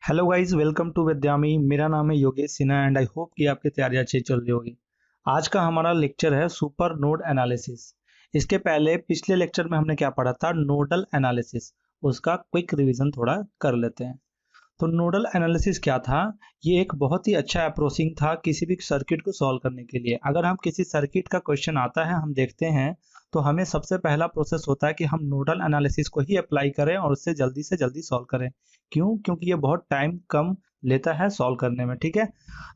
Hello guys, welcome to Vidyami. मेरा नाम है Yogesh Sinha and I hope कि आपकी तैयारी अच्छी चल रही होगी। आज का हमारा लेक्चर है सुपर नोड एनालिसिस। इसके पहले पिछले लेक्चर में हमने क्या पढ़ा था, नोडल एनालिसिस। उसका क्विक रिवीजन थोड़ा कर लेते हैं। तो नोडल एनालिसिस क्या था? ये एक बहुत ही अच्छा अप्रोचिंग था किसी भी सर्किट को सॉल्व करने के लिए। अगर हम किसी सर्किट का क्वेश्चन आता है, हम देखते हैं, तो हमें सबसे पहला प्रोसेस होता है कि हम नोडल एनालिसिस को ही अप्लाई करें और उससे जल्दी से जल्दी सॉल्व करें। क्यों? क्योंकि ये बहुत टाइम कम लेता है सॉल्व करने में। ठीक है,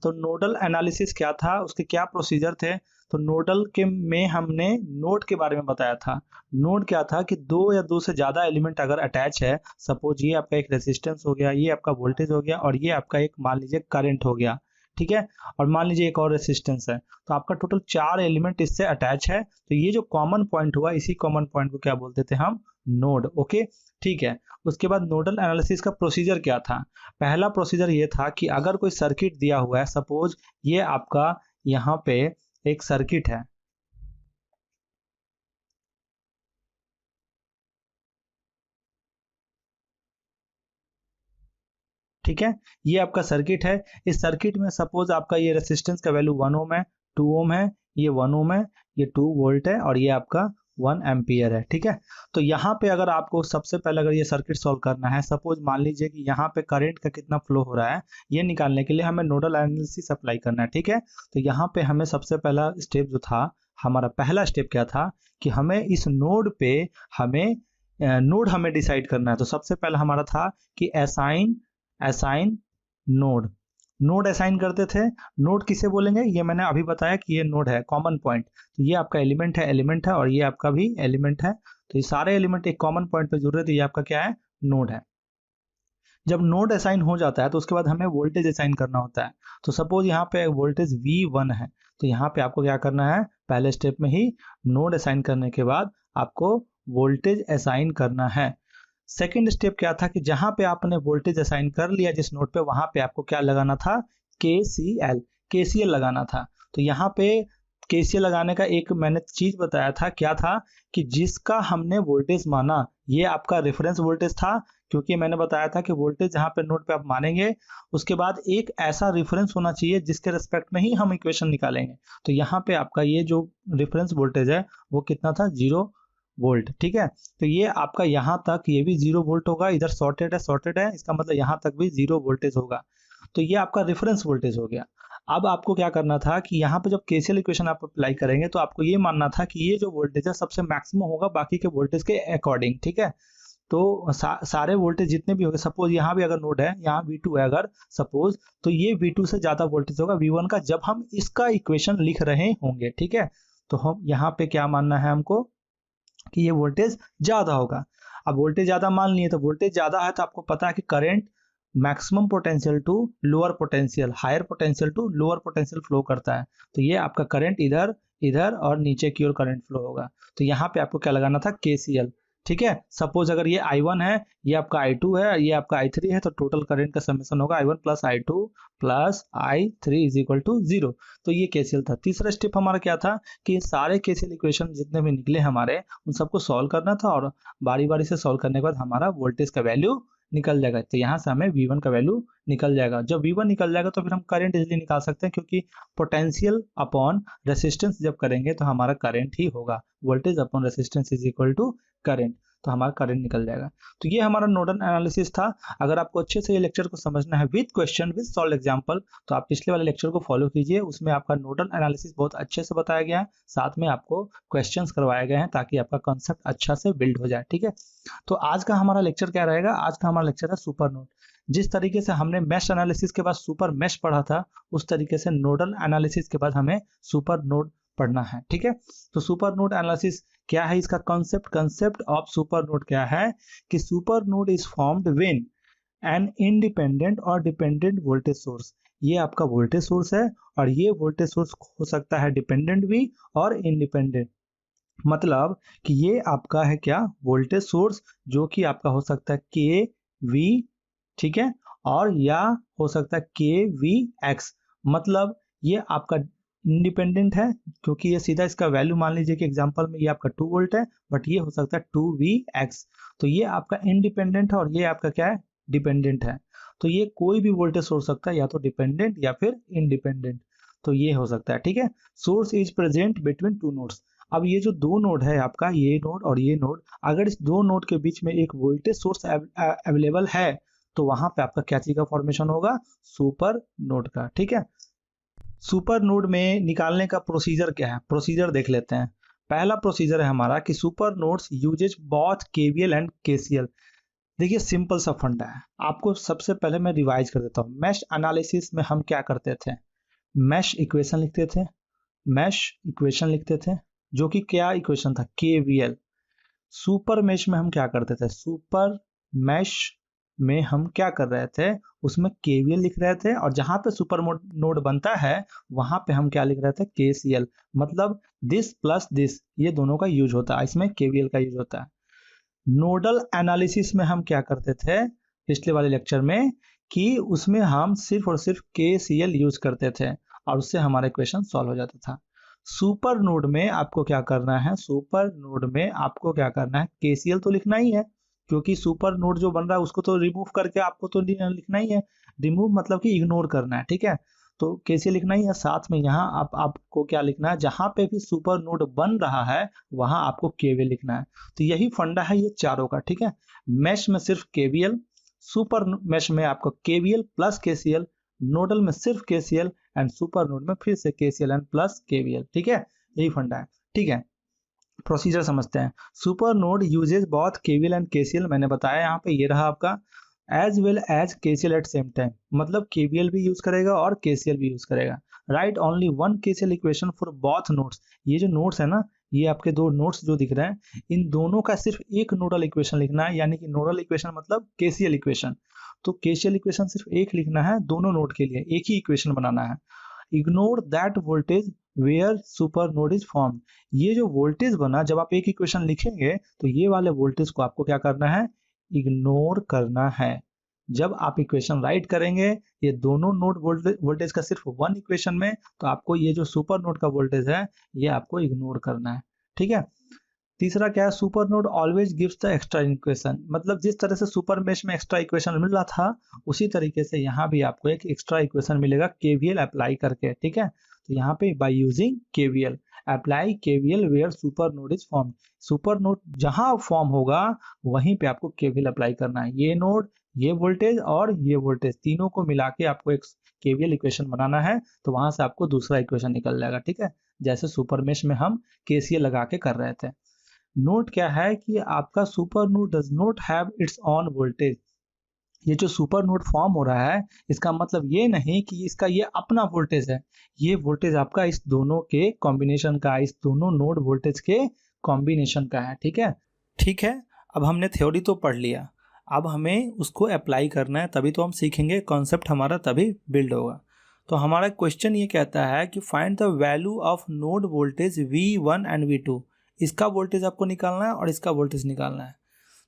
तो नोडल एनालिसिस क्या था, उसके क्या प्रोसीजर थे? तो नोडल के में हमने नोड के बारे में बताया था। नोड क्या था कि दो या दो से ज्यादा एलिमेंट अगर अटैच है, सपोज ये आपका एक रेजिस्टेंस हो गया, ये आपका वोल्टेज हो गया और ये आपका एक मान लीजिए करंट हो गया। ठीक है, और मान लीजिए एक और रेजिस्टेंस है, तो आपका टोटल 4 एलिमेंट इससे अटैच है। तो ये जो कॉमन पॉइंट हुआ, इसी कॉमन पॉइंट को क्या बोलते थे हम? नोड। ओके, ठीक है। उसके बाद नोडल एनालिसिस का प्रोसीजर क्या था? पहला प्रोसीजर ये था कि अगर कोई सर्किट दिया हुआ है, सपोज ये आपका यहाँ पे एक सर्किट है। ठीक है, ये आपका सर्किट है। इस सर्किट में सपोज आपका ये रेसिस्टेंस का वैल्यू 1 ओम है, 2 ओम है, ये 1 ओम है, ये 2 वोल्ट है और ये आपका 1 एम्पियर है। ठीक है, तो यहाँ पे अगर आपको सबसे पहले अगर ये सर्किट सॉल्व करना है, सपोज मान लीजिए कि यहाँ पे करंट का कितना फ्लो हो रहा है, ये निकालने के लिए हमें नोडल एनालिसिस अप्लाई करना है। ठीक है, तो यहाँ पे हमें सबसे पहला स्टेप जो था, हमारा पहला स्टेप क्या था कि हमें इस नोड पे हमें नोड हमें डिसाइड करना है। तो सबसे पहला हमारा था कि assign assign node. Node assign करते थे। नोड किसे बोलेंगे, ये मैंने अभी बताया कि ये नोड है, कॉमन पॉइंट। तो ये आपका एलिमेंट है और ये आपका भी एलिमेंट है। तो ये सारे एलिमेंट एक कॉमन पॉइंट पे जुड़ रहे, तो ये आपका क्या है? नोड है। जब नोड असाइन हो जाता है तो उसके बाद हमें वोल्टेज असाइन करना होता है। तो सपोज यहाँ पे वोल्टेज V1 है, तो यहाँ पे आपको क्या करना है, पहले स्टेप में ही नोड असाइन करने के बाद आपको वोल्टेज असाइन करना है। सेकंड स्टेप क्या था कि जहां पे आपने वोल्टेज असाइन कर लिया जिस नोड पे, वहां पे आपको क्या लगाना था? KCL। KCL लगाना था। तो यहाँ पे KCL लगाने का एक मैंने चीज बताया था, क्या था कि जिसका हमने वोल्टेज माना, ये आपका रेफरेंस वोल्टेज था। क्योंकि मैंने बताया था कि वोल्टेज जहाँ पे नोड पे आप मानेंगे, उसके बाद एक ऐसा रेफरेंस होना चाहिए जिसके रिस्पेक्ट में ही हम इक्वेशन निकालेंगे। तो यहाँ पे आपका ये जो रेफरेंस वोल्टेज है वो कितना था? 0 वोल्ट। ठीक है, तो ये आपका यहाँ तक ये भी 0 वोल्ट होगा। इधर सॉर्टेड है, इसका मतलब यहाँ तक भी 0 वोल्टेज होगा। तो ये आपका रेफरेंस वोल्टेज हो गया। अब आपको क्या करना था कि यहाँ पे जब केसीएल इक्वेशन आप अप्लाई करेंगे, तो आपको ये मानना था कि ये जो वोल्टेज है सबसे मैक्सिमम होगा बाकी के वोल्टेज के अकॉर्डिंग। ठीक है, तो सारे वोल्टेज जितने भी होंगे, सपोज यहाँ भी अगर नोड है, यहाँ V2 है अगर सपोज, तो ये V2 से ज्यादा वोल्टेज होगा V1 का जब हम इसका इक्वेशन लिख रहे होंगे। ठीक है, तो हम यहाँ पे क्या मानना है हमको कि ये वोल्टेज ज्यादा होगा। अब वोल्टेज ज्यादा मान लिए, तो वोल्टेज ज्यादा है तो आपको पता है कि current maximum potential to lower potential, higher potential to lower potential flow करता है। तो ये आपका करंट इधर इधर और नीचे की ओर करंट फ्लो होगा। तो यहाँ पे आपको क्या लगाना था? KCL। ठीक है, सपोज अगर ये I1 है, ये आपका I2 है, ये आपका I3 है, तो टोटल करंट का समेशन होगा I1 plus I2 plus I3 is equal to 0। तो ये KCL था। तीसरा स्टेप हमारा क्या था कि सारे KCL इक्वेशन जितने भी निकले हमारे, उन सबको सॉल्व करना था और बारी बारी से सॉल्व करने के बाद हमारा वोल्टेज का वैल्यू निकल जाएगा। तो यहाँ से हमें V1 का वैल्यू निकल जाएगा। जब V1 निकल जाएगा तो फिर हम करंट इजीली निकाल सकते हैं, क्योंकि पोटेंशियल अपॉन रेसिस्टेंस जब करेंगे तो हमारा करंट ही होगा। Voltage upon resistance is equal to current, तो हमारा करंट निकल जाएगा। तो ये हमारा नोडल एनालिसिस था। अगर आपको अच्छे से ये लेक्चर को समझना है with question with solve example, तो आप पिछले वाले लेक्चर को फॉलो कीजिए। उसमें आपका नोडल एनालिसिस बहुत अच्छे से बताया गया है, साथ में आपको क्वेश्चंस करवाए गए हैं ताकि आपका कॉन्सेप्ट अच्छा से बिल्ड हो जाए। ठीक है, तो आज का हमारा लेक्चर क्या रहेगा? आज का हमारा लेक्चर है सुपर नोड। जिस तरीके से हमने मेश एनालिसिस के बाद सुपर मेश पढ़ा था, उस तरीके से नोडल एनालिसिस के बाद हमें सुपर नोड पढ़ना है। ठीक है, तो सुपर नोड एनालिसिस क्या है, इसका कंसेप्ट ऑफ सुपर नोड क्या है कि super node is formed when an independent और डिपेंडेंट वोल्टेज सोर्स, ये आपका वोल्टेज सोर्स है और ये वोल्टेज सोर्स हो सकता है डिपेंडेंट भी और इंडिपेंडेंट। मतलब कि ये आपका है क्या? वोल्टेज सोर्स, जो कि आपका हो सकता है के वी, ठीक है, और या हो सकता है के वी एक्स। मतलब ये आपका इंडिपेंडेंट है, क्योंकि ये सीधा इसका वैल्यू मान लीजिए कि एग्जांपल में ये आपका 2 वोल्ट है, बट ये हो सकता है 2V एक्स। तो ये आपका इंडिपेंडेंट है और ये आपका क्या है? डिपेंडेंट है। तो ये कोई भी वोल्टेज सोर्स सकता है, या तो डिपेंडेंट या फिर इंडिपेंडेंट, तो ये हो सकता है, ठीक है। Source is present between two nodes. अब ये जो दो नोड है आपका, ये नोड और ये नोड, अगर इस दो नोड के बीच में एक वोल्टेज सोर्स अवेलेबल है तो वहां पे आपका क्या चीज का फॉर्मेशन होगा, सुपर नोड का, ठीक है। सुपर नोड में निकालने का प्रोसीजर क्या है, प्रोसीजर देख लेते हैं। पहला प्रोसीजर है हमारा कि super nodes uses both KVL and KCL. देखिए सिंपल सा फंडा है, आपको सबसे पहले मैं रिवाइज कर देता हूँ। मैश एनालिसिस में हम क्या करते थे, मैश इक्वेशन लिखते थे, मैश इक्वेशन लिखते थे, जो कि क्या इक्वेशन था, केवीएल। सुपर मैश में हम क्या करते थे, सुपर मैश में हम क्या कर रहे थे, उसमें केवीएल लिख रहे थे, और जहां पे सुपर नोड बनता है वहां पे हम क्या लिख रहे थे, केसीएल। मतलब दिस प्लस दिस, ये दोनों का यूज होता है, इसमें केवीएल का यूज होता है। नोडल एनालिसिस में हम क्या करते थे पिछले वाले लेक्चर में, कि उसमें हम सिर्फ और सिर्फ केसीएल यूज करते थे और उससे हमारा इक्वेशन सॉल्व हो जाता था। सुपर नोड में आपको क्या करना है, सुपर नोड में आपको क्या करना है, केसीएल तो लिखना ही है, क्योंकि सुपर नोड जो बन रहा है उसको तो रिमूव करके आपको तो लिखना ही है। रिमूव मतलब कि इग्नोर करना है, ठीक है। तो केसीएल लिखना ही है। साथ में यहाँ आपको क्या लिखना है, जहां पे भी सुपर नोड बन रहा है वहां आपको केवीएल लिखना है। तो यही फंडा है ये चारों का, ठीक है। मैश में सिर्फ केवीएल, सुपर मैश में आपको केवीएल प्लस केसीएल, नोडल में सिर्फ केसीएल, एंड सुपर नोड में फिर से केसीएल एंड प्लस केवीएल, ठीक है। यही फंडा है, ठीक है। प्रोसीजर समझते हैं। Super node uses both KVL and KCL, मैंने बताया यहाँ पे, ये रहा आपका, as well as KCL at same time, मतलब केवीएल भी यूज करेगा और केसीएल भी यूज करेगा। Right only one KCL equation for both nodes. ये जो नोड्स है ना, ये आपके दो नोड्स जो दिख रहे हैं, इन दोनों का सिर्फ एक नोडल इक्वेशन लिखना है, यानी कि नोडल इक्वेशन मतलब केसीएल इक्वेशन। तो केसीएल इक्वेशन सिर्फ एक लिखना है दोनों नोड के लिए, एक ही इक्वेशन बनाना है। Ignore that voltage where super node is form. ये जो वोल्टेज बना, जब आप एक इक्वेशन लिखेंगे तो ये वाले वोल्टेज को आपको क्या करना है, इग्नोर करना है। जब आप इक्वेशन राइट करेंगे ये दोनों नोड वोल्टेज का सिर्फ वन इक्वेशन में, तो आपको ये जो सुपर नोड का वोल्टेज है ये आपको इग्नोर करना है, ठीक है। तीसरा क्या है, super node always gives the extra equation. मतलब जिस तरह से सुपर मेश में एक्स्ट्रा इक्वेशन मिल रहा था, उसी तरीके से यहाँ भी आपको एक एक्स्ट्रा इक्वेशन मिलेगा केवीएल अप्लाई करके, ठीक है। तो यहाँ पे by using KVL, apply KVL where super node is form. Super node जहां फॉर्म होगा वहीं पे आपको केवीएल अप्लाई करना है। ये नोड, ये वोल्टेज और ये वोल्टेज, तीनों को मिला के आपको एक केवीएल इक्वेशन बनाना है, तो वहां से आपको दूसरा इक्वेशन निकल जाएगा, ठीक है। जैसे सुपर मेश में हम केसीएल लगा के कर रहे थे। नोट क्या है कि आपका super node does not have it's on voltage. ये जो सुपर नोड फॉर्म हो रहा है, इसका मतलब ये नहीं कि इसका ये अपना वोल्टेज है, ये वोल्टेज आपका इस दोनों के कॉम्बिनेशन का, इस दोनों नोड वोल्टेज के कॉम्बिनेशन का है, ठीक है। ठीक है, अब हमने थ्योरी तो पढ़ लिया, अब हमें उसको अप्लाई करना है, तभी तो हम सीखेंगे, कॉन्सेप्ट हमारा तभी बिल्ड होगा। तो हमारा क्वेश्चन ये कहता है कि find the value of node voltage V1 and V2। इसका वोल्टेज आपको निकालना है और इसका वोल्टेज निकालना है।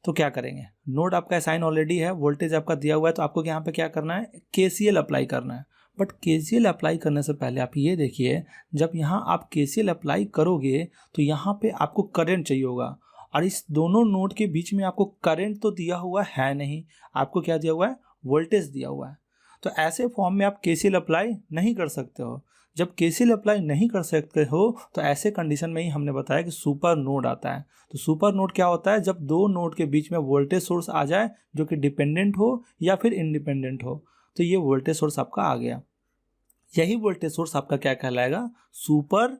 तो क्या करेंगे, नोड आपका असाइन ऑलरेडी है, वोल्टेज आपका दिया हुआ है, तो आपको यहाँ पे क्या करना है, केसीएल अप्लाई करना है। बट केसीएल अप्लाई करने से पहले आप ये देखिए, जब यहाँ आप केसीएल अप्लाई करोगे तो यहाँ पे आपको करंट चाहिए होगा, और इस दोनों नोड के बीच में आपको करंट तो दिया हुआ है नहीं, आपको क्या दिया हुआ है, वोल्टेज दिया हुआ है। तो ऐसे फॉर्म में आप केसीएल अप्लाई नहीं कर सकते हो। जब केसीएल अप्लाई नहीं कर सकते हो तो ऐसे कंडीशन में ही हमने बताया कि सुपर नोड आता है। तो सुपर नोड क्या होता है, जब दो नोड के बीच में वोल्टेज सोर्स आ जाए जो कि डिपेंडेंट हो या फिर इंडिपेंडेंट हो। तो ये वोल्टेज सोर्स आपका आ गया, यही वोल्टेज सोर्स आपका क्या कहलाएगा, सुपर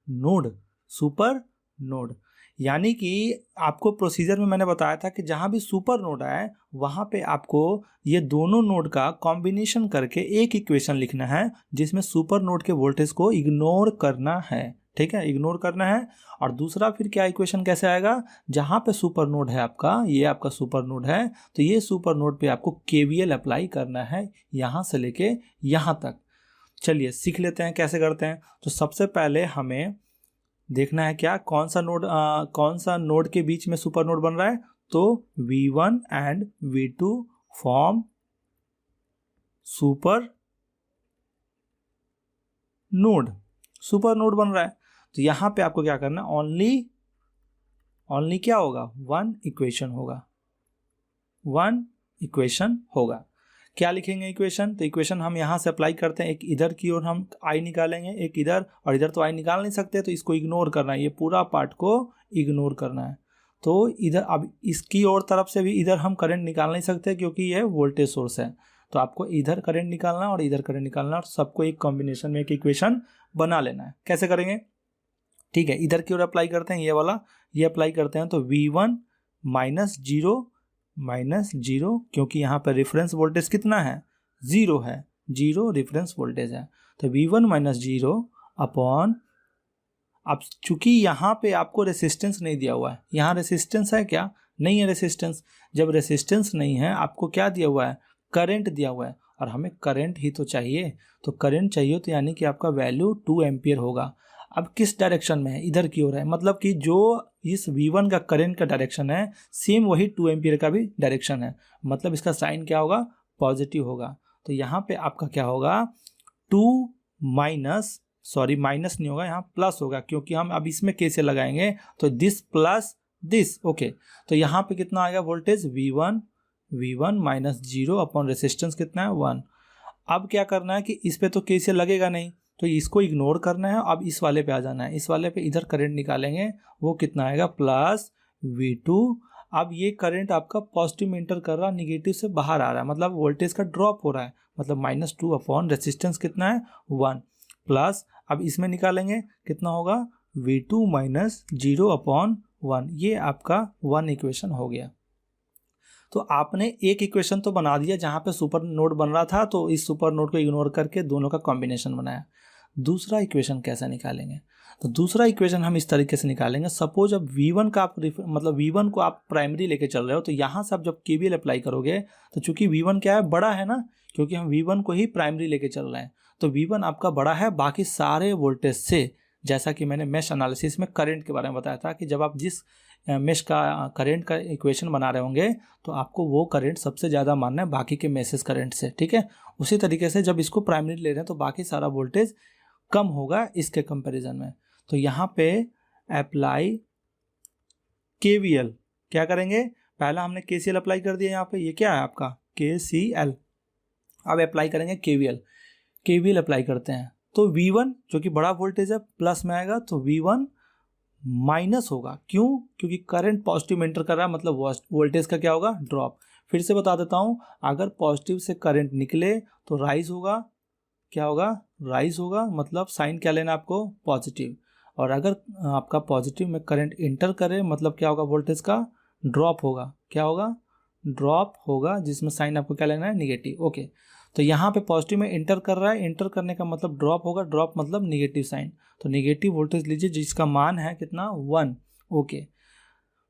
नोड। सुपर नोड यानी कि आपको प्रोसीजर में मैंने बताया था कि जहाँ भी सुपर नोड आए वहाँ पे आपको ये दोनों नोड का कॉम्बिनेशन करके एक इक्वेशन लिखना है, जिसमें सुपर नोड के वोल्टेज को इग्नोर करना है, ठीक है, इग्नोर करना है। और दूसरा फिर क्या इक्वेशन कैसे आएगा, जहाँ पे सुपर नोड है आपका, ये आपका सुपर नोड है, तो ये सुपर नोड पे आपको केवीएल अप्लाई करना है, यहाँ से लेके यहाँ तक। चलिए सीख लेते हैं कैसे करते हैं। तो सबसे पहले हमें देखना है क्या, कौन सा नोड के बीच में सुपर नोड बन रहा है, तो V1 and V2 form super node, super node बन रहा है। तो यहां पे आपको क्या करना, ओनली क्या होगा, वन इक्वेशन होगा, वन इक्वेशन होगा। क्या लिखेंगे इक्वेशन? तो इक्वेशन हम यहाँ से अप्लाई करते हैं, एक इधर की ओर हम आई निकालेंगे, एक इधर, और इधर तो आई निकाल नहीं सकते तो इसको इग्नोर करना है, ये पूरा पार्ट को इग्नोर करना है। तो इधर अब इसकी ओर तरफ से भी इधर हम करंट निकाल नहीं सकते क्योंकि ये वोल्टेज सोर्स है, तो आपको इधर करंट निकालना और इधर करंट निकालना और सबको एक कॉम्बिनेशन में एक इक्वेशन बना लेना है। कैसे करेंगे? ठीक है, इधर की ओर अप्लाई करते हैं, ये वाला ये अप्लाई करते हैं, तो V1 -0 क्योंकि यहाँ पर रेफरेंस वोल्टेज कितना है? 0 है, 0 रेफरेंस वोल्टेज है, तो V1 -0 अपॉन, अब चूंकि यहाँ पे आपको रेसिस्टेंस नहीं दिया हुआ है, यहाँ रेसिस्टेंस है क्या? नहीं है रेसिस्टेंस। जब रेसिस्टेंस नहीं है, आपको क्या दिया हुआ है? करंट दिया हुआ है, और हमें करंट ही तो चाहिए। तो करंट चाहिए तो यानी कि आपका वैल्यू 2 एम्पियर होगा। अब किस डायरेक्शन में है? इधर की ओर है, मतलब कि जो इस V1 का करंट का डायरेक्शन है सेम वही 2 एम्पियर का भी डायरेक्शन है, मतलब इसका साइन क्या होगा? पॉजिटिव होगा। तो यहाँ पे आपका क्या होगा? 2 माइनस नहीं होगा, यहाँ प्लस होगा, क्योंकि हम अब इसमें कैसे लगाएंगे? तो दिस प्लस दिस, ओके। तो यहाँ पे कितना आएगा वोल्टेज? V1 -0 अपॉन रेसिस्टेंस कितना है? 1। अब क्या करना है कि इस पे तो कैसे लगेगा नहीं, तो इसको इग्नोर करना है। अब इस वाले पे आ जाना है, इस वाले पे इधर करंट निकालेंगे, वो कितना आएगा? Plus V2। अब ये करंट आपका पॉजिटिव में इंटर कर रहा है, निगेटिव से बाहर आ रहा है, मतलब वोल्टेज का ड्रॉप हो रहा है, मतलब -2 अपॉन रेसिस्टेंस कितना है? 1 प्लस, अब इसमें निकालेंगे कितना होगा? V2 -0 upon 1। ये आपका 1 इक्वेशन हो गया। तो आपने एक इक्वेशन तो बना दिया जहाँ पे सुपर नोड बन रहा था, तो इस सुपर नोड को इग्नोर करके दोनों का कॉम्बिनेशन बनाया। दूसरा इक्वेशन कैसे निकालेंगे? तो दूसरा इक्वेशन हम इस तरीके से निकालेंगे। सपोज अब V1 का आप मतलब V1 को आप प्राइमरी लेके चल रहे हो, तो यहाँ से आप जब KVL अप्लाई करोगे, तो चूंकि V1 क्या है? बड़ा है ना, क्योंकि हम V1 को ही प्राइमरी लेके चल रहे हैं, तो V1 आपका बड़ा है बाकी सारे वोल्टेज से। जैसा कि मैंने मेश एनालिसिस में करंट के बारे में बताया था कि जब आप जिस मेश का करंट का इक्वेशन बना रहे होंगे, तो आपको वो करंट सबसे ज़्यादा मानना है बाकी के मेसेज करंट से, ठीक है। उसी तरीके से जब इसको प्राइमरी ले रहे हैं तो बाकी सारा वोल्टेज कम होगा इसके कंपैरिजन में। तो यहाँ पे अप्लाई KVL क्या करेंगे? पहला हमने KCL अप्लाई कर दिया, यहाँ पे ये क्या है आपका? KCL। अब अप्लाई करेंगे KVL अप्लाई करते हैं, तो V1 जो कि बड़ा वोल्टेज है प्लस में आएगा, तो V1 माइनस होगा। क्यों? क्योंकि करंट पॉजिटिव में एंटर कर रहा है, मतलब वोल्टेज का क्या होगा? ड्रॉप। फिर से बता देता हूँ, अगर पॉजिटिव से करंट निकले तो राइज होगा, क्या होगा? राइज होगा, मतलब साइन क्या लेना आपको? पॉजिटिव। और अगर आपका पॉजिटिव में करंट एंटर करे, मतलब क्या होगा? वोल्टेज का ड्रॉप होगा। क्या होगा? ड्रॉप होगा, जिसमें साइन आपको क्या लेना है? Negative, okay. तो यहाँ पे पॉजिटिव में एंटर कर रहा है, एंटर करने का मतलब ड्रॉप होगा, ड्रॉप मतलब निगेटिव साइन, तो निगेटिव वोल्टेज लीजिए जिसका मान है कितना? 1, ओके।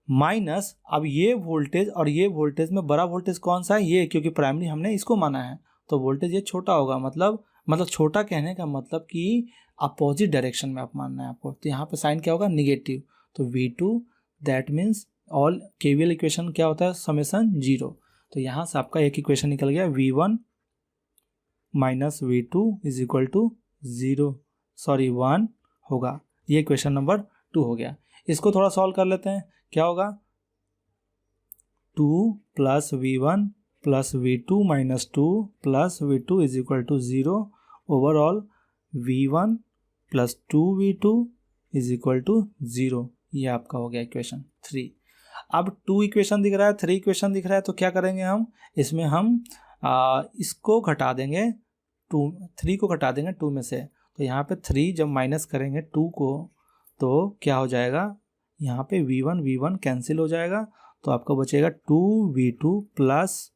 माइनस, अब ये वोल्टेज और ये वोल्टेज में बड़ा वोल्टेज कौन सा है? ये, क्योंकि प्राइमरी हमने इसको माना है, तो वोल्टेज ये छोटा होगा, मतलब छोटा कहने का मतलब कि अपोजिट डायरेक्शन में आप मानना है आपको। तो यहाँ पे साइन क्या होगा? निगेटिव। तो V2 that means all KVL equation क्या होता है? समेसन 0। तो यहाँ से आपका एक इक्वेशन निकल गया, V1 -V2 is equal to 1 होगा। ये इक्वेशन नंबर 2 हो गया। इसको थोड़ा सॉल्व कर लेते हैं, क्या होगा? 2 + V1 + V2 - 2 + V2 is equal to 0 overall V1 + 2V2 is equal to 0। ये आपका हो गया इक्वेशन 3। अब 2 इक्वेशन दिख रहा है, 3 इक्वेशन दिख रहा है, तो क्या करेंगे हम? इसमें हम इसको घटा देंगे, 3 को घटा देंगे 2 में से। तो यहाँ पे 3 जब माइनस करेंगे 2 को, तो क्या हो जाएगा? यहाँ पे V1 कैंसिल हो जाएगा, तो आपको बचेगा 2V2 +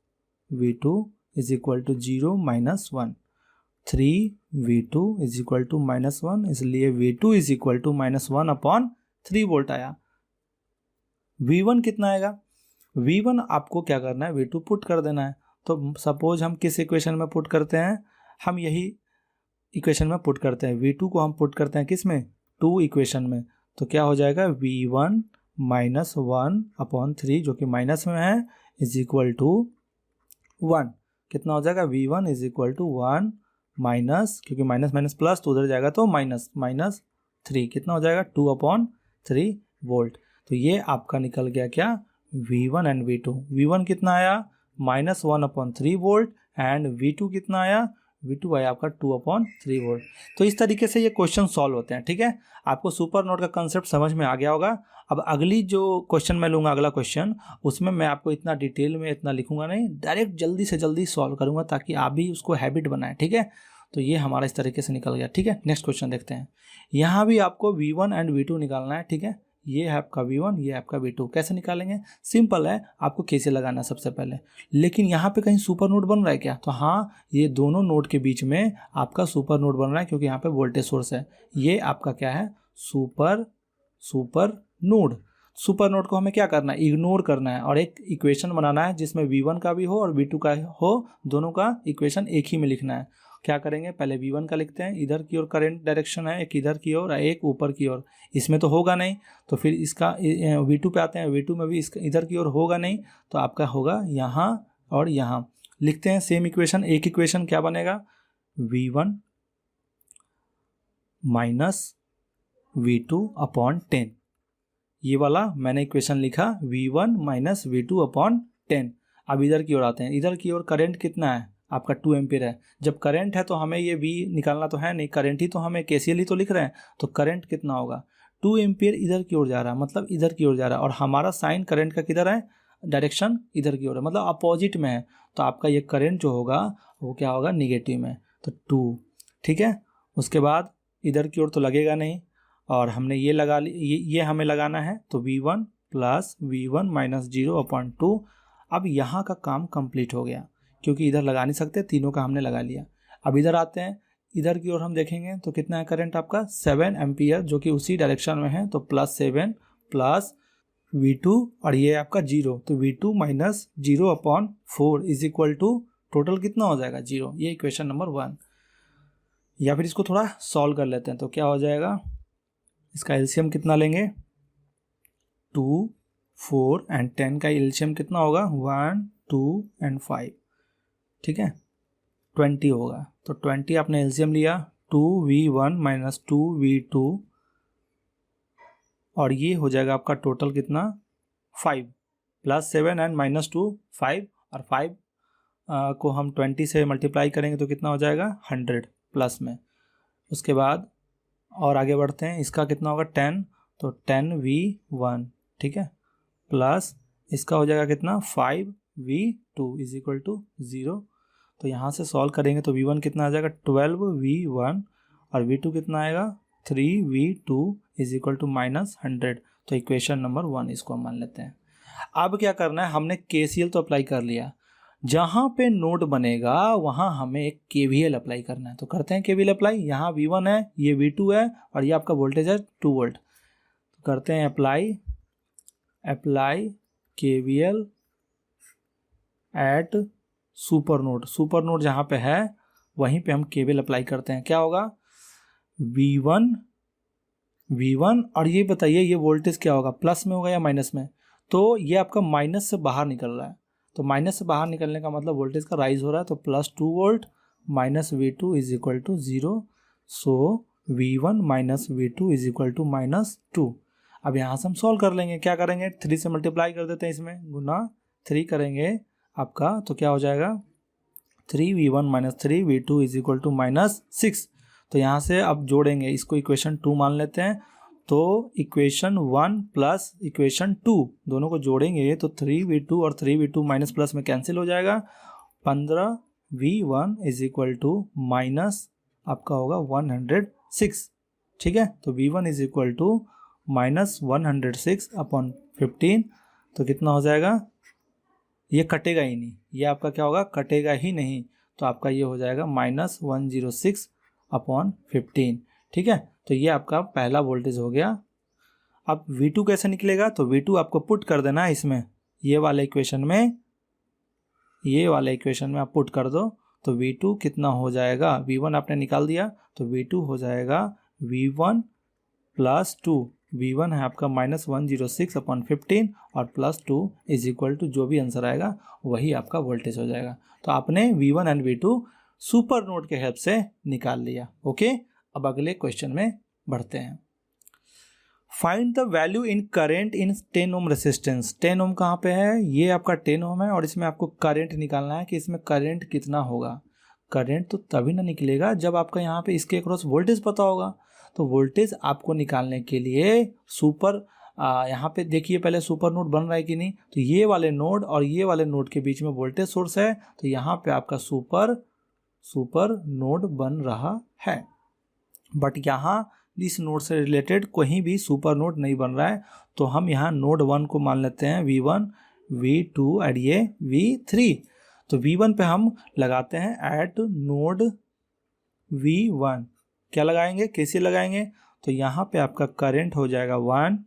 V2 is equal to 0 - 1। 3V2 is equal to -1, इसलिए V2 is equal to -1 upon 3 volt आया। V1 कितना आएगा? V1 आपको क्या करना है? V2 पुट कर देना है। तो सपोज हम किस इक्वेशन में पुट करते हैं? हम यही इक्वेशन में पुट करते हैं। V2 को हम पुट करते हैं किस में? 2 इक्वेशन में। तो क्या हो जाएगा? V1 -1 अपॉन 3 जो कि माइनस में है इज इक्वल टू 1। कितना हो जाएगा? V1 is equal to 1 minus, क्योंकि माइनस प्लस तो उधर जाएगा, तो -3 कितना हो जाएगा? 2/3 वोल्ट। तो ये आपका निकल गया क्या? V1 and V2। V1 कितना आया? -1/3 वोल्ट एंड V2 कितना आया, V2 आया आपका 2/3 वोल्ट। तो इस तरीके से ये क्वेश्चन सॉल्व होते हैं, ठीक है। आपको सुपर नोड का कंसेप्ट समझ में आ गया होगा। अब अगली जो क्वेश्चन मैं लूँगा, अगला क्वेश्चन, उसमें मैं आपको इतना डिटेल में इतना लिखूंगा नहीं, डायरेक्ट जल्दी से जल्दी सॉल्व करूँगा ताकि आप भी उसको हैबिट बनाएं, ठीक है। तो ये हमारा इस तरीके से निकल गया, ठीक है। नेक्स्ट क्वेश्चन देखते हैं। यहाँ भी आपको V1 एंड V2 निकालना है, ठीक है। ये है आपका V1, ये है आपका V2। कैसे निकालेंगे? सिंपल है, आपको KCL लगाना है सबसे पहले। लेकिन यहाँ पे कहीं सुपर नोड बन रहा है क्या? तो हाँ, ये दोनों नोड के बीच में आपका सुपर नोड बन रहा है, क्योंकि यहाँ पे वोल्टेज सोर्स है। ये आपका क्या है? Super node. सुपर नोड को हमें क्या करना है? इग्नोर करना है और एक इक्वेशन बनाना है जिसमें V1 का भी हो और V2 का हो, दोनों का इक्वेशन एक ही में लिखना है। क्या करेंगे? पहले V1 का लिखते हैं, इधर की ओर करंट डायरेक्शन है, एक इधर की ओर, एक ऊपर की ओर। इसमें तो होगा नहीं, तो फिर इसका V2 पे आते हैं। V2 में भी इसका इधर की ओर होगा नहीं, तो आपका होगा यहाँ और यहाँ। लिखते हैं सेम इक्वेशन। एक इक्वेशन क्या बनेगा? V1 minus V2/10। ये वाला मैंने इक्वेशन लिखा, V1 माइनस V2/10। अब इधर की ओर आते हैं। इधर की ओर करंट कितना है? आपका 2 एम्पीयर है। जब करंट है तो हमें ये V निकालना तो है नहीं, करंट ही तो हमें KCL ही तो लिख रहे हैं। तो करंट कितना होगा? 2 एम्पीयर इधर की ओर जा रहा है, मतलब इधर की ओर जा रहा है, और हमारा साइन करंट का किधर है? डायरेक्शन इधर की ओर है, मतलब अपोजिट में है। तो आपका ये करंट जो होगा वो क्या होगा? निगेटिव में। तो 2, ठीक है। उसके बाद इधर की ओर तो लगेगा नहीं, और हमने ये लगा ली, ये हमें लगाना है। तो V1 प्लस V1 माइनस 0/2। अब यहाँ का काम कंप्लीट हो गया, क्योंकि इधर लगा नहीं सकते, तीनों का हमने लगा लिया। अब इधर आते हैं, इधर की ओर हम देखेंगे तो कितना है करंट आपका? 7 एम्पीयर, जो कि उसी डायरेक्शन में है। तो +7 प्लस V2, और ये आपका 0, तो V2 minus 0/4 is equal to total कितना हो जाएगा? 0। ये इक्वेशन नंबर 1। या फिर इसको थोड़ा सॉल्व कर लेते हैं, तो क्या हो जाएगा? इसका एलसीएम कितना लेंगे? 2, 4 एंड 10 का एलसीएम कितना होगा? 1, 2 एंड 5, ठीक है। 20 होगा। तो 20 आपने एलसीएम लिया, 2V1 माइनस 2V2, और ये हो जाएगा आपका टोटल कितना? 5 प्लस 7 एंड माइनस 2 5, और 5 को हम 20 से मल्टीप्लाई करेंगे तो कितना हो जाएगा? 100 प्लस में। उसके बाद और आगे बढ़ते हैं, इसका कितना होगा? 10, तो 10V1, ठीक है, प्लस इसका हो जाएगा कितना? 5V2 is equal to 0। तो यहाँ से सॉल्व करेंगे तो V1 कितना आ जाएगा? 12V1, और V2 कितना आएगा? 3V2 is equal to -100। तो इक्वेशन नंबर 1 इसको हम मान लेते हैं। अब क्या करना है? हमने KCL तो अप्लाई कर लिया, जहाँ पे नोड बनेगा वहाँ हमें एक KVL अप्लाई करना है। तो करते हैं KVL अप्लाई। यहाँ V1 है, ये V2 है, और ये आपका वोल्टेज है 2 वोल्ट। तो करते हैं apply KVL at super node. Super node जहाँ पे है वहीं पे हम KVL अप्लाई करते हैं। क्या होगा? V1, और ये बताइए ये वोल्टेज क्या होगा? प्लस में होगा या माइनस में? तो ये आपका माइनस से बाहर निकल रहा है, तो माइनस से बाहर निकलने का मतलब वोल्टेज का राइज हो रहा है। तो +2 volt minus V2 is equal to 0। So V1 minus V2 is equal to -2। अब यहाँ से हम सॉल्व कर लेंगे। क्या करेंगे? 3 से मल्टीप्लाई कर देते हैं, इसमें गुना 3 करेंगे आपका, तो क्या हो जाएगा? 3V1 minus 3V2 is equal to -6। तो यहाँ से अब जोड़ेंगे, इसको इक्वेशन 2 मान लेते हैं। तो इक्वेशन 1 प्लस इक्वेशन 2 दोनों को जोड़ेंगे तो 3V2 और 3V2 माइनस प्लस में कैंसिल हो जाएगा। 15V1 is equal to minus आपका होगा 106, ठीक है। तो V1 इज इक्वल टू -106/15। तो कितना हो जाएगा? ये कटेगा ही नहीं, ये आपका क्या होगा? कटेगा ही नहीं। तो आपका ये हो जाएगा -106/15, ठीक है। तो ये आपका पहला वोल्टेज हो गया। अब V2 कैसे निकलेगा? तो V2 आपको पुट कर देना है इसमें, ये वाले इक्वेशन में, ये वाले इक्वेशन में आप पुट कर दो। तो V2 कितना हो जाएगा? V1 आपने निकाल दिया, तो V2 हो जाएगा V1 प्लस 2। V1 है आपका -106/15 और +2 इज इक्वल टू जो भी आंसर आएगा वही आपका वोल्टेज हो जाएगा। तो आपने V1 and V2 super node के हेल्प से निकाल लिया। ओके, अब अगले क्वेश्चन में बढ़ते हैं। Find the value in current in 10 ohm resistance. 10 ohm कहाँ पे है, ये आपका 10 ओम है और इसमें आपको करंट निकालना है कि इसमें करंट कितना होगा। करंट तो तभी ना निकलेगा जब आपका यहाँ पे इसके अक्रॉस वोल्टेज पता होगा। तो वोल्टेज आपको निकालने के लिए यहाँ पे देखिए पहले सुपर नोड बन रहा है कि नहीं, तो ये वाले नोड और ये वाले नोड के बीच में वोल्टेज सोर्स है, तो यहाँ पे आपका सुपर नोड बन रहा है। बट यहाँ इस नोड से रिलेटेड कहीं भी सुपर नोड नहीं बन रहा है, तो हम यहाँ नोड 1 को मान लेते हैं V1 V2 और ये V3। तो V1 पे हम लगाते हैं एट नोड V1, क्या लगाएंगे, कैसे लगाएंगे, तो यहाँ पे आपका करंट हो जाएगा 1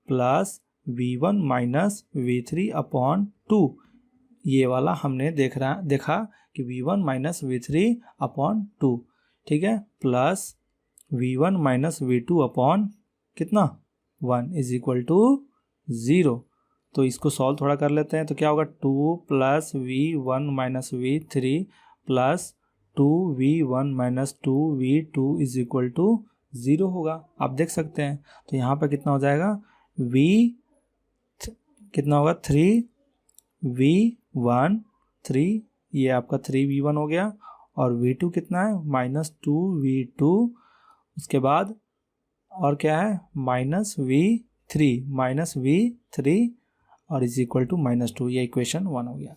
plus V1 minus V3 upon 2। ये वाला हमने देखा कि V1 माइनस V3 अपॉन 2, ठीक है, plus V1 minus V2 upon कितना 1 इज इक्वल टू 0। तो इसको सॉल्व थोड़ा कर लेते हैं, तो क्या होगा 2 plus V1 minus V3 plus 2V1 minus 2V2 is equal to 0 होगा, आप देख सकते हैं। तो यहाँ पर कितना हो जाएगा कितना होगा 3V1 3, ये आपका 3V1 हो गया, और V2 कितना है माइनस 2V2, उसके बाद और क्या है माइनस V3 और इज इक्वल टू -2, ये इक्वेशन 1 हो गया।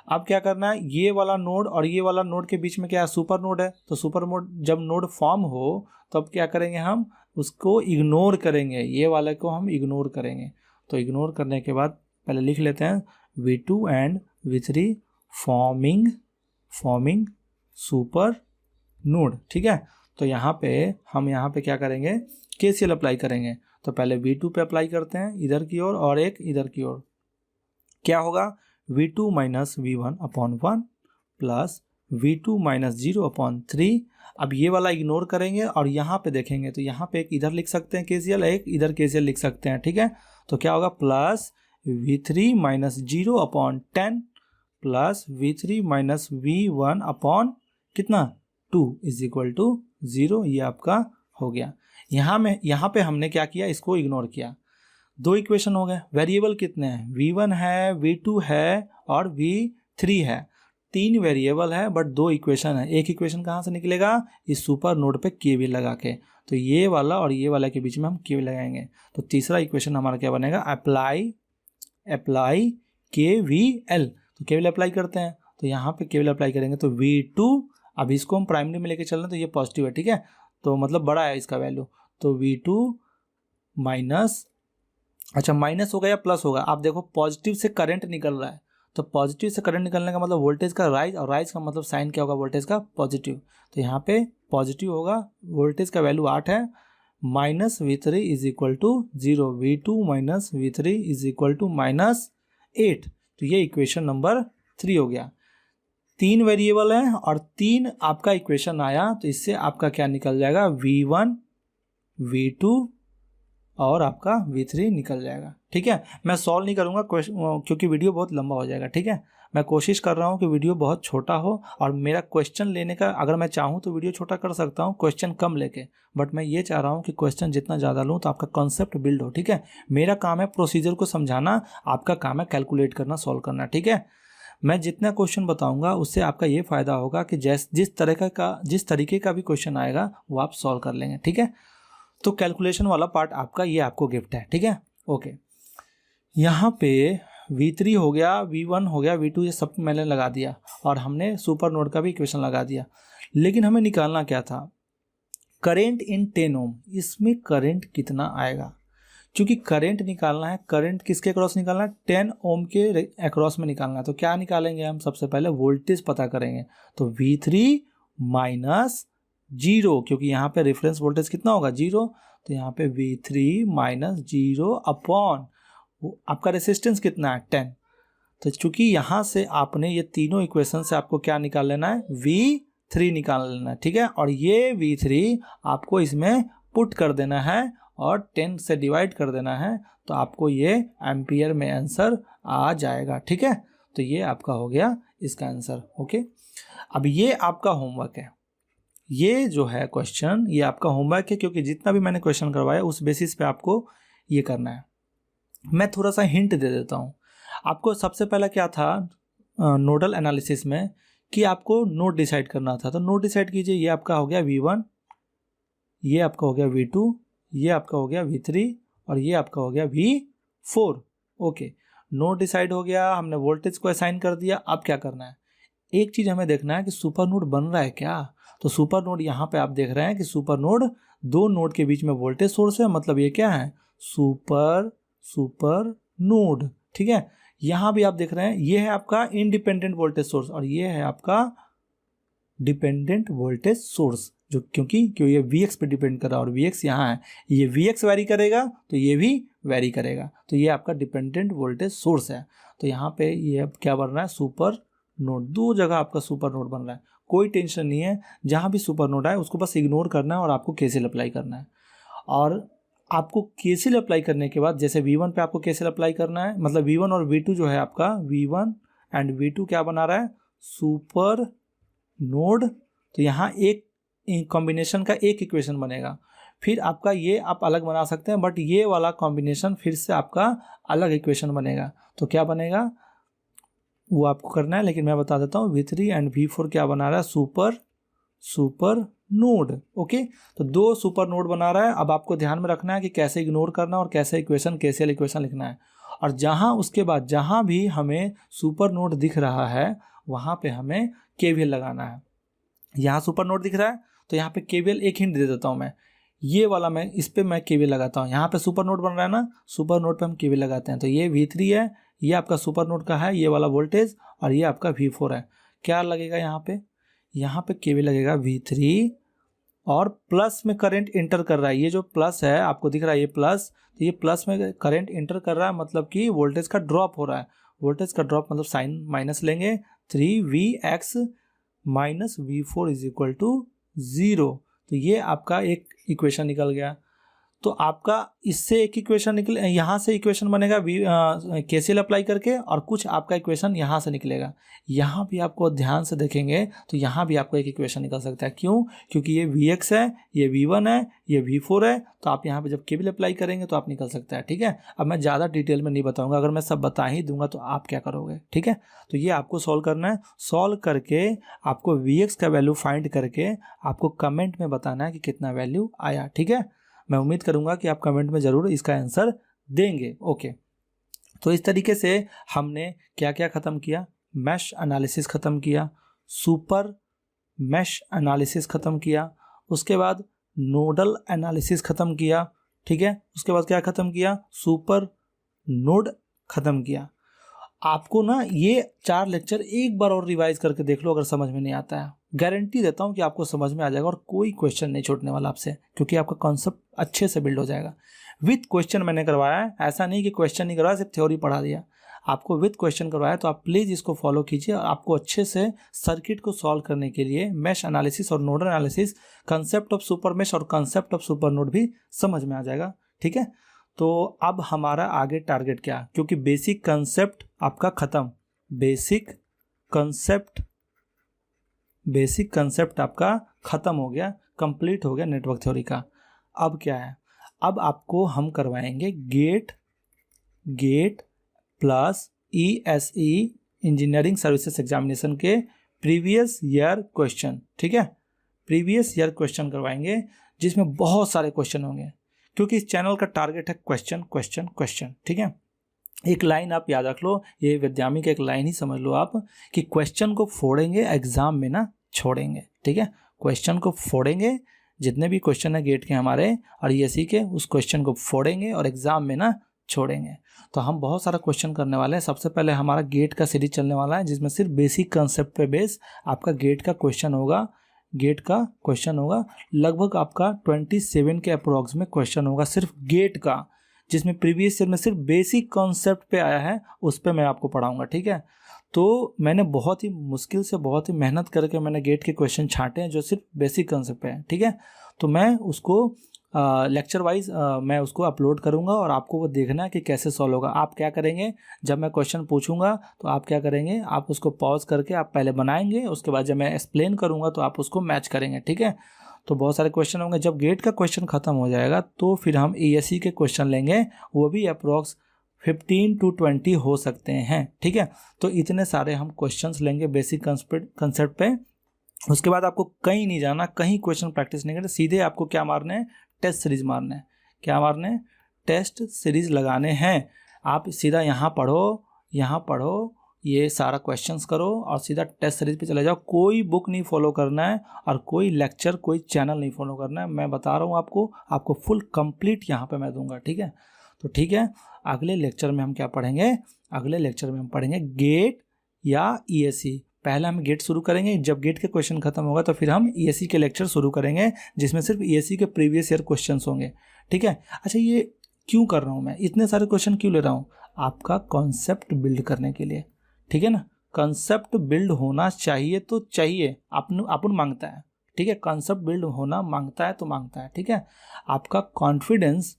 अब क्या करना है, ये वाला नोड और ये वाला नोड के बीच में क्या है, सुपर नोड है। तो सुपर नोड जब नोड फॉर्म हो तब क्या करेंगे, हम उसको इग्नोर करेंगे, ये वाले को हम इग्नोर करेंगे। तो इग्नोर करने के बाद पहले लिख लेते हैं V2 and V3 forming super node, ठीक है। तो यहाँ पे क्या करेंगे, KCL अप्लाई करेंगे। तो पहले V2 पे अप्लाई करते हैं इधर की ओर और एक इधर की ओर, क्या होगा V2 minus V1 upon 1 plus V2 minus 0 upon 3। अब ये वाला इग्नोर करेंगे और यहाँ पे देखेंगे, तो यहाँ पे एक इधर लिख सकते हैं KCL, एक इधर KCL लिख सकते हैं, ठीक है। तो क्या होगा plus V3 minus 0 upon 10 plus V3 minus V1 upon कितना 2 इज इक्वल टू 0, ये आपका हो गया। यहाँ पे हमने क्या किया, इसको इग्नोर किया। दो इक्वेशन हो गए, वेरिएबल कितने हैं, V1 है, V2 है और V3 है। 3 वेरिएबल है बट 2 इक्वेशन है। एक इक्वेशन कहाँ से निकलेगा, इस सुपर नोड पे KVL लगा के। तो ये वाला और ये वाला के बीच में हम KVL लगाएंगे। तो तीसरा इक्वेशन हमारा क्या बनेगा, अप्लाई KVL। तो KVL अप्लाई करते हैं, तो यहाँ पे KVL अप्लाई करेंगे तो V2, अब इसको हम प्राइमरी में लेके चल रहे हैं तो ये पॉजिटिव है, ठीक है, तो मतलब बड़ा है इसका वैल्यू। तो V2 माइनस, अच्छा माइनस होगा या प्लस होगा, आप देखो पॉजिटिव से करंट निकल रहा है, तो पॉजिटिव से करंट निकलने का मतलब वोल्टेज का राइज, और राइज का मतलब साइन क्या होगा, वोल्टेज का पॉजिटिव। तो यहाँ पे पॉजिटिव होगा, वोल्टेज का वैल्यू 8 है, minus V3 is equal to 0, V2 minus V3 is equal to -8। तो ये इक्वेशन नंबर 3 हो गया। 3 वेरिएबल है और 3 आपका इक्वेशन आया, तो इससे आपका क्या निकल जाएगा, V1 V2 और आपका V3 निकल जाएगा, ठीक है। मैं सॉल्व नहीं करूँगा क्योंकि वीडियो बहुत लंबा हो जाएगा, ठीक है। मैं कोशिश कर रहा हूँ कि वीडियो बहुत छोटा हो, और मेरा क्वेश्चन लेने का अगर मैं चाहूँ तो वीडियो छोटा कर सकता हूँ, क्वेश्चन कम लेके, बट मैं ये चाह रहा हूँ कि क्वेश्चन जितना ज़्यादा लूँ तो आपका कॉन्सेप्ट बिल्ड हो, ठीक है। मेरा काम है प्रोसीजर को समझाना, आपका काम है कैलकुलेट करना, सॉल्व करना, ठीक है। मैं जितना क्वेश्चन बताऊंगा उससे आपका ये फ़ायदा होगा कि जिस तरीके का भी क्वेश्चन आएगा वो आप सॉल्व कर लेंगे, ठीक है। तो कैलकुलेशन वाला पार्ट आपका, ये आपको गिफ्ट है, ठीक है। ओके, यहाँ पे V3 हो गया, V1 हो गया, V2, ये सब मैंने लगा दिया और हमने सुपर नोड का भी इक्वेशन लगा दिया। लेकिन हमें निकालना क्या था, करेंट इन 10 ओम, इसमें करंट कितना आएगा। क्योंकि करंट निकालना है, करंट किसके अक्रॉस निकालना है, 10 ओम के अक्रॉस में निकालना है। तो क्या निकालेंगे हम, सबसे पहले वोल्टेज पता करेंगे। तो V3 माइनस 0, क्योंकि यहाँ पे रेफरेंस वोल्टेज कितना होगा 0, तो यहाँ पे V3 माइनस 0 अपॉन आपका रेसिस्टेंस कितना है 10। तो चूंकि यहाँ से आपने ये तीनों इक्वेशन से आपको क्या निकाल लेना है, V3 निकाल लेना है, ठीक है। और ये V3 आपको इसमें पुट कर देना है और 10 से डिवाइड कर देना है, तो आपको ये एम्पियर में आंसर आ जाएगा, ठीक है। तो ये आपका हो गया इसका आंसर, ओके। अब ये आपका होमवर्क है, ये जो है क्वेश्चन ये आपका होमवर्क है, क्योंकि जितना भी मैंने क्वेश्चन करवाया उस बेसिस पे आपको ये करना है। मैं थोड़ा सा हिंट दे देता हूँ आपको। सबसे पहला क्या था नोडल एनालिसिस में कि आपको नोड डिसाइड करना था, तो नोड डिसाइड कीजिए। ये आपका हो गया V1, ये आपका हो गया V2, ये आपका हो गया V3 और ये आपका हो गया V4। ओके, नोड डिसाइड हो गया, हमने वोल्टेज को असाइन कर दिया। अब क्या करना है, एक चीज़ हमें देखना है कि सुपर नोड बन रहा है क्या। तो सुपर नोड यहाँ पे आप देख रहे हैं कि सुपर नोड, दो नोड के बीच में वोल्टेज सोर्स है, मतलब ये क्या है, सुपर नोड। ठीक है, यहाँ भी आप देख रहे हैं ये है आपका इंडिपेंडेंट वोल्टेज सोर्स और ये है आपका डिपेंडेंट वोल्टेज सोर्स, जो क्योंकि ये Vx पे डिपेंड कर रहा है और Vx यहाँ है, ये Vx वैरी करेगा तो ये भी वैरी करेगा, तो ये आपका डिपेंडेंट वोल्टेज सोर्स है। तो यहाँ पे ये अब क्या बन रहा है, सुपर नोड। दो जगह आपका सुपर नोड बन रहा है, कोई टेंशन नहीं है। जहाँ भी सुपर नोड आए उसको बस इग्नोर करना है और आपको KCL अप्लाई करना है। और आपको KCL अप्लाई करने के बाद, जैसे V1 पे आपको KCL अप्लाई करना है, मतलब V1 और V2 जो है आपका, V1 एंड V2 क्या बना रहा है, सुपर नोड। तो यहाँ एक कॉम्बिनेशन का एक इक्वेशन बनेगा। फिर आपका ये आप अलग बना सकते हैं, बट ये वाला कॉम्बिनेशन फिर से आपका अलग इक्वेशन बनेगा। तो क्या बनेगा वो आपको करना है, लेकिन मैं बता देता हूँ। V3 एंड V4 क्या बना रहा है, सुपर नोड। ओके, तो दो सुपर नोड बना रहा है। अब आपको ध्यान में रखना है कि कैसे इग्नोर करना और कैसे इक्वेशन KCL इक्वेशन लिखना है। और जहाँ उसके बाद जहाँ भी हमें सुपर नोड दिख रहा है वहाँ पे हमें KVL लगाना है। यहाँ सुपर नोड दिख रहा है तो यहाँ पे KVL, एक हिंट दे देता हूँ मैं, ये वाला मैं इस पे मैं KVL लगाता हूँ। यहाँ पे सुपर नोड बन रहा है ना, सुपर नोड पे हम KVL लगाते हैं। तो ये V3 है, ये आपका सुपर नोड का है ये वाला वोल्टेज, और ये आपका V4 है। क्या लगेगा यहाँ पे KVL लगेगा V3 और प्लस में करंट इंटर कर रहा है। ये जो प्लस है आपको दिख रहा है, ये प्लस, तो ये प्लस में करंट इंटर कर रहा है, मतलब कि वोल्टेज का ड्रॉप हो रहा है। वोल्टेज का ड्रॉप मतलब साइन माइनस लेंगे, 3Vx minus V4 is equal to 0। तो ये आपका एक इक्वेशन निकल गया। तो आपका इससे एक इक्वेशन निकले, यहाँ से इक्वेशन बनेगा KCL अप्लाई करके, और कुछ आपका इक्वेशन यहाँ से निकलेगा। यहाँ भी आपको ध्यान से देखेंगे तो यहाँ भी आपको एक इक्वेशन निकल सकता है। क्यों? क्योंकि ये Vx है, ये V1 है, ये V4 है। तो आप यहाँ पे जब KVL अप्लाई करेंगे तो आप निकल सकता है। ठीक है, अब मैं ज़्यादा डिटेल में नहीं बताऊँगा, अगर मैं सब बता ही दूंगा तो आप क्या करोगे। ठीक है, तो ये आपको सॉल्व करना है। सॉल्व करके आपको Vx का वैल्यू फाइंड करके आपको कमेंट में बताना है कि कितना वैल्यू आया। ठीक है, मैं उम्मीद करूंगा कि आप कमेंट में ज़रूर इसका आंसर देंगे। ओके, तो इस तरीके से हमने क्या क्या ख़त्म किया, मैश एनालिसिस ख़त्म किया, सुपर मैश एनालिसिस ख़त्म किया, उसके बाद नोडल एनालिसिस ख़त्म किया। ठीक है, उसके बाद क्या ख़त्म किया, सुपर नोड ख़त्म किया। आपको ना ये 4 लेक्चर एक बार और रिवाइज करके देख लो, अगर समझ में नहीं आता है गारंटी देता हूँ कि आपको समझ में आ जाएगा और कोई क्वेश्चन नहीं छूटने वाला आपसे, क्योंकि आपका कॉन्सेप्ट अच्छे से बिल्ड हो जाएगा। विथ क्वेश्चन मैंने करवाया है, ऐसा नहीं कि क्वेश्चन नहीं करवाया सिर्फ थ्योरी पढ़ा दिया, आपको विथ क्वेश्चन करवाया। तो आप प्लीज़ इसको फॉलो कीजिए, आपको अच्छे से सर्किट को सॉल्व करने के लिए मैश एनालिसिस और nodal analysis, concept of super mesh और कंसेप्ट ऑफ सुपर नोड भी समझ में आ जाएगा। ठीक है, तो अब हमारा आगे टारगेट क्या, क्योंकि बेसिक कंसेप्ट आपका ख़त्म, बेसिक कंसेप्ट आपका ख़त्म हो गया, कंप्लीट हो गया नेटवर्क थ्योरी का। अब क्या है, अब आपको हम करवाएंगे gate plus ESE engineering services examination के प्रीवियस ईयर क्वेश्चन। ठीक है, प्रीवियस ईयर क्वेश्चन करवाएंगे जिसमें बहुत सारे क्वेश्चन होंगे, क्योंकि इस चैनल का टारगेट है क्वेश्चन। ठीक है, एक लाइन आप याद रख लो, ये विद्यामी का एक लाइन ही समझ लो आप, कि क्वेश्चन को फोड़ेंगे एग्जाम में ना छोड़ेंगे। ठीक है, क्वेश्चन को फोड़ेंगे, जितने भी क्वेश्चन है गेट के हमारे और ESE के, उस क्वेश्चन को फोड़ेंगे और एग्जाम में ना छोड़ेंगे। तो हम बहुत सारा क्वेश्चन करने वाले हैं। सबसे पहले हमारा गेट का सीरीज चलने वाला है, जिसमें सिर्फ बेसिक कंसेप्ट पे बेस आपका गेट का क्वेश्चन होगा। लगभग आपका 27 के अप्रोक्स में क्वेश्चन होगा सिर्फ गेट का, जिसमें प्रीवियस ईयर में सिर्फ बेसिक कॉन्सेप्ट पे आया है, उस पे मैं आपको पढ़ाऊंगा। ठीक है, तो मैंने बहुत ही मुश्किल से बहुत ही मेहनत करके मैंने गेट के क्वेश्चन छांटे हैं जो सिर्फ बेसिक कॉन्सेप्ट पे है। ठीक है, तो मैं उसको लेक्चर वाइज मैं उसको अपलोड करूँगा और आपको वो देखना है कि कैसे सॉल्व होगा। आप क्या करेंगे, जब मैं क्वेश्चन पूछूंगा तो आप क्या करेंगे, आप उसको पॉज करके आप पहले बनाएंगे, उसके बाद जब मैं एक्सप्लेन करूँगा तो आप उसको मैच करेंगे, ठीक है। तो बहुत सारे क्वेश्चन होंगे। जब गेट का क्वेश्चन खत्म हो जाएगा तो फिर हम ESE के क्वेश्चन लेंगे, वो भी अप्रोक्स 15 to 20 हो सकते हैं, ठीक है। तो इतने सारे हम क्वेश्चंस लेंगे बेसिक कंसेप्ट पे। उसके बाद आपको कहीं नहीं जाना, कहीं क्वेश्चन प्रैक्टिस नहीं करना, सीधे आपको क्या मारना है, टेस्ट सीरीज मारना है। क्या मारना है, टेस्ट सीरीज लगाने हैं। आप सीधा यहाँ पढ़ो, ये सारा क्वेश्चंस करो और सीधा टेस्ट सीरीज पे चले जाओ। कोई बुक नहीं फॉलो करना है और कोई लेक्चर, कोई चैनल नहीं फॉलो करना है। मैं बता रहा हूँ आपको फुल कंप्लीट यहाँ पे मैं दूंगा, ठीक है। तो ठीक है, अगले लेक्चर में हम क्या पढ़ेंगे, अगले लेक्चर में हम पढ़ेंगे गेट या ESE। पहले हम गेट शुरू करेंगे, जब गेट के क्वेश्चन खत्म होगा तो फिर हम ESE के लेक्चर शुरू करेंगे, जिसमें सिर्फ ESE के प्रीवियस ईयर क्वेश्चंस होंगे, ठीक है। अच्छा, ये क्यों कर रहा हूँ मैं, इतने सारे क्वेश्चन क्यों ले रहा हूँ, आपका कॉन्सेप्ट बिल्ड करने के लिए, ठीक है ना। कंसेप्ट बिल्ड होना चाहिए तो चाहिए, अपन मांगता है, ठीक है। कंसेप्ट बिल्ड होना मांगता है तो मांगता है, ठीक है। आपका कॉन्फिडेंस,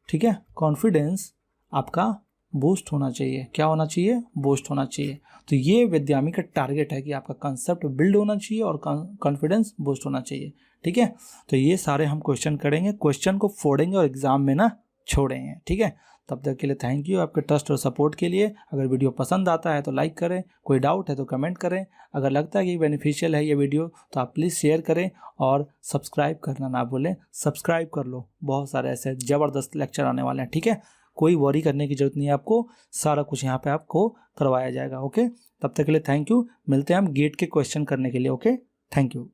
ठीक है, कॉन्फिडेंस आपका बूस्ट होना चाहिए। क्या होना चाहिए, बूस्ट होना चाहिए। तो ये विद्यामी का टारगेट है कि आपका कंसेप्ट बिल्ड होना चाहिए और कॉन्फिडेंस बूस्ट होना चाहिए, ठीक है। तो ये सारे हम क्वेश्चन करेंगे, क्वेश्चन को फोड़ेंगे और एग्जाम में ना छोड़ेंगे, ठीक है। तब तक के लिए थैंक यू आपके ट्रस्ट और सपोर्ट के लिए। अगर वीडियो पसंद आता है तो लाइक करें, कोई डाउट है तो कमेंट करें। अगर लगता है कि बेनिफिशियल है ये वीडियो तो आप प्लीज़ शेयर करें और सब्सक्राइब करना ना भूलें। सब्सक्राइब कर लो, बहुत सारे ऐसे ज़बरदस्त लेक्चर आने वाले हैं, ठीक है। कोई वरी करने की ज़रूरत नहीं है आपको, सारा कुछ यहाँ पे आपको करवाया जाएगा, ओके। तब तक के लिए थैंक यू, मिलते हैं हम गेट के क्वेश्चन करने के लिए, ओके। Thank you.